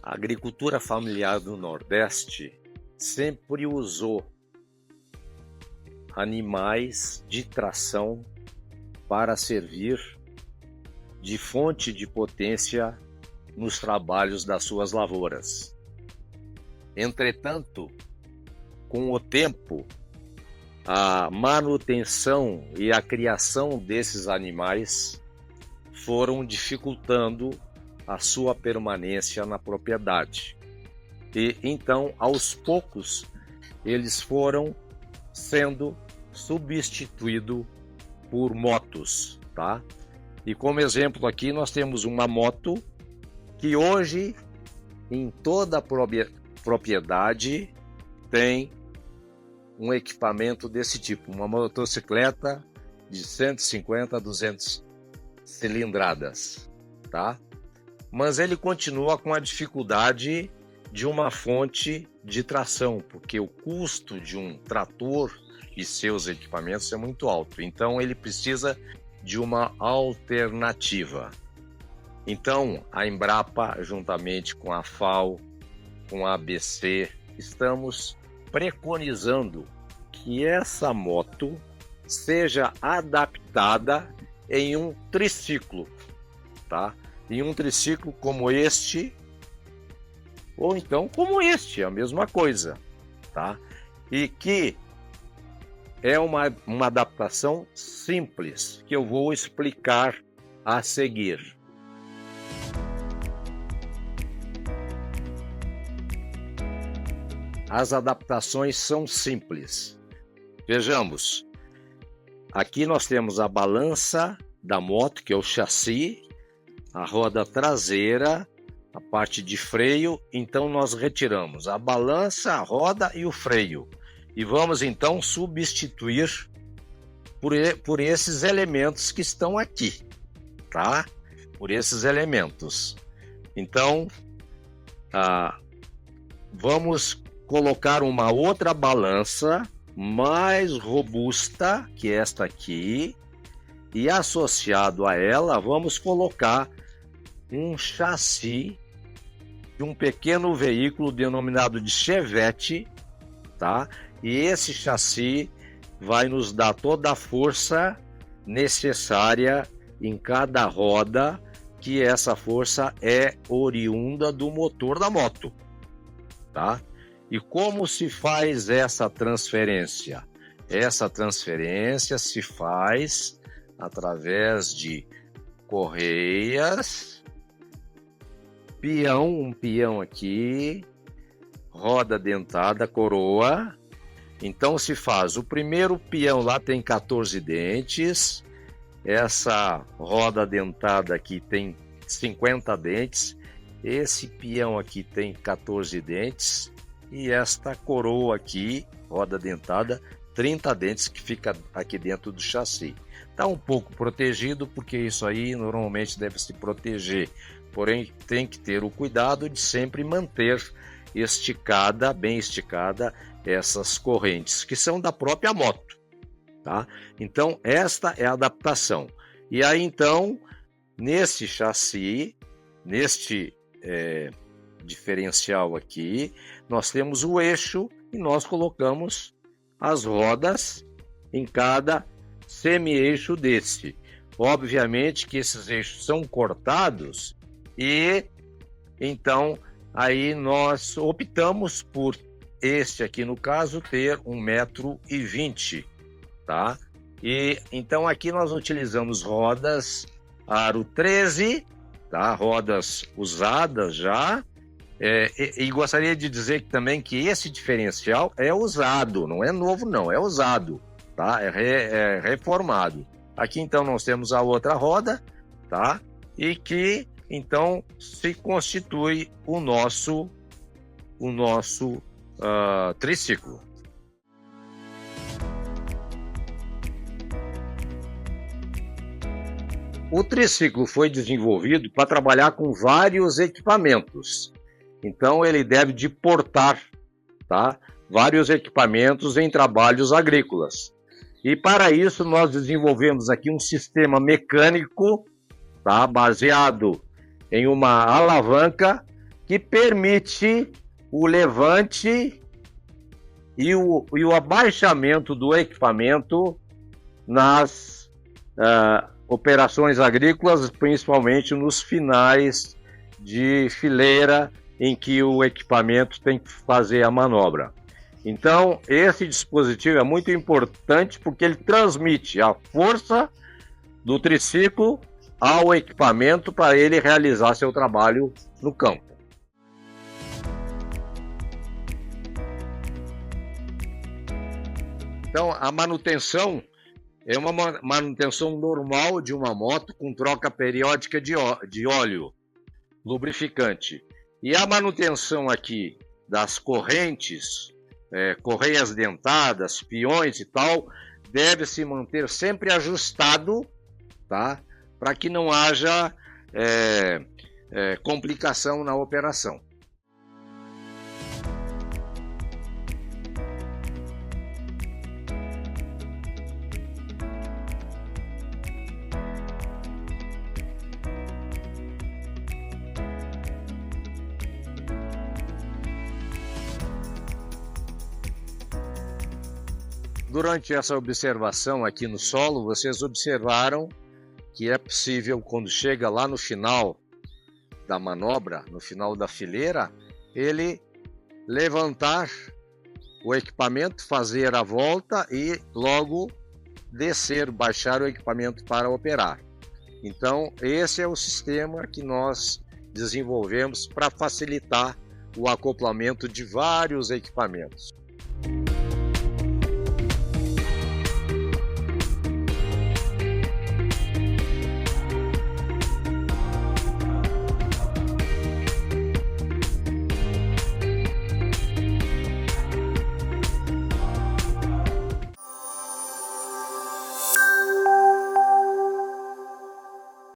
A agricultura familiar do Nordeste sempre usou animais de tração para servir de fonte de potência nos trabalhos das suas lavouras. Entretanto, com o tempo, a manutenção e a criação desses animais foram dificultando a sua permanência na propriedade. E então, aos poucos, eles foram sendo substituídos por motos, tá? E como exemplo aqui nós temos uma moto que hoje em toda a propriedade tem um equipamento desse tipo, uma motocicleta de 150 a 200 cilindradas, tá? Mas ele continua com a dificuldade de uma fonte de tração, porque o custo de um trator e seus equipamentos é muito alto. Então ele precisa de uma alternativa. Então a Embrapa, juntamente com a FAO, com a ABC, estamos preconizando que essa moto seja adaptada em um triciclo, tá? Em um triciclo como este, ou então como este, a mesma coisa, tá? E que é uma adaptação simples, que eu vou explicar a seguir. As adaptações são simples. Vejamos, aqui nós temos a balança da moto, que é o chassi, a roda traseira, a parte de freio. Então nós retiramos a balança, a roda e o freio. E vamos então substituir por esses elementos que estão aqui, tá? Por esses elementos. Então, vamos colocar uma outra balança mais robusta que esta aqui, e associado a ela vamos colocar um chassi de um pequeno veículo denominado de Chevette, tá? E esse chassi vai nos dar toda a força necessária em cada roda, que essa força é oriunda do motor da moto, tá? E como se faz essa transferência? Essa transferência se faz através de correias, um peão aqui, roda dentada, coroa. Então se faz, o primeiro peão lá tem 14 dentes, essa roda dentada aqui tem 50 dentes, esse peão aqui tem 14 dentes, e esta coroa aqui, roda dentada, 30 dentes, que fica aqui dentro do chassi. Está um pouco protegido, porque isso aí normalmente deve se proteger, porém tem que ter o cuidado de sempre manter esticada, bem esticada, essas correntes, que são da própria moto, tá? Então esta é a adaptação. E aí então, nesse chassi, neste diferencial aqui, nós temos o eixo e nós colocamos as rodas em cada semi-eixo desse. Obviamente que esses eixos são cortados e então aí nós optamos por este aqui, no caso, ter 1,20 m, tá? E então aqui nós utilizamos rodas aro 13, tá? Rodas usadas já. E gostaria de dizer também que esse diferencial é usado, não é novo não, é usado, tá? É reformado. Aqui então nós temos a outra roda, tá? E que então se constitui o nosso triciclo. O triciclo foi desenvolvido para trabalhar com vários equipamentos. Então ele deve de portar, tá? Vários equipamentos em trabalhos agrícolas. E para isso nós desenvolvemos aqui um sistema mecânico, tá? Baseado em uma alavanca que permite o levante e o abaixamento do equipamento nas operações agrícolas, principalmente nos finais de fileira em que o equipamento tem que fazer a manobra. Então, esse dispositivo é muito importante porque ele transmite a força do triciclo ao equipamento para ele realizar seu trabalho no campo. Então, a manutenção é uma manutenção normal de uma moto com troca periódica de óleo lubrificante. E a manutenção aqui das correntes, correias dentadas, peões e tal, deve se manter sempre ajustado, tá? Para que não haja complicação na operação. Durante essa observação aqui no solo, vocês observaram que é possível, quando chega lá no final da manobra, no final da fileira, ele levantar o equipamento, fazer a volta e logo descer, baixar o equipamento para operar. Então, esse é o sistema que nós desenvolvemos para facilitar o acoplamento de vários equipamentos.